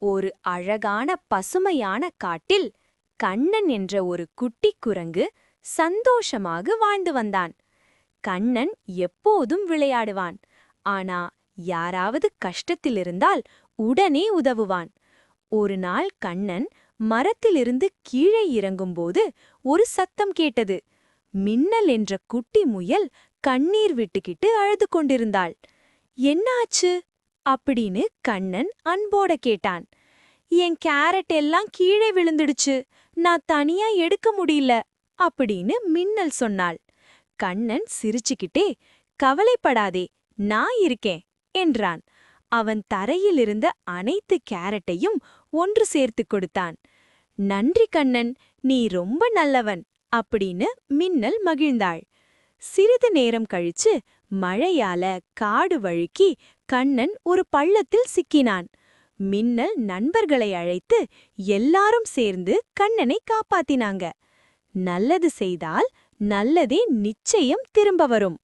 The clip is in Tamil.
ஒரு அழகான பசுமையான காட்டில் கண்ணன் என்ற ஒரு குட்டி குரங்கு சந்தோஷமாக வாழ்ந்து வந்தான். கண்ணன் எப்போதும் விளையாடுவான். ஆனா யாராவது கஷ்டத்தில் இருந்தால் உடனே உதவுவான். ஒரு நாள் கண்ணன் மரத்திலிருந்து கீழே இறங்கும்போது ஒரு சத்தம் கேட்டது. மின்னல் என்ற குட்டி முயல் கண்ணீர் விட்டுக்கிட்டு அழுது கொண்டிருந்தாள். என்னாச்சு அப்படின்னு கண்ணன் அன்போட கேட்டான். என் கேரட் எல்லாம் கீழே விழுந்துடுச்சு, நான் தனியா எடுக்க முடியல அப்படின்னு மின்னல் சொன்னாள். கண்ணன் சிரிச்சுக்கிட்டே, கவலைப்படாதே, நான் இருக்கேன் என்றான். அவன் தரையிலிருந்த அனைத்து கேரட்டையும் ஒன்று சேர்த்துக் கொடுத்தான். நன்றி கண்ணன், நீ ரொம்ப நல்லவன் அப்படின்னு மின்னல் மகிழ்ந்தாள். சிறிது நேரம் கழிச்சு மழையால காடு வழுக்கி கண்ணன் ஒரு பள்ளத்தில் சிக்கினான். மின்னல் நண்பர்களை அழைத்து எல்லாரும் சேர்ந்து கண்ணனை காப்பாத்தினாங்க. நல்லது செய்தால் நல்லதே நிச்சயம் திரும்ப வரும்.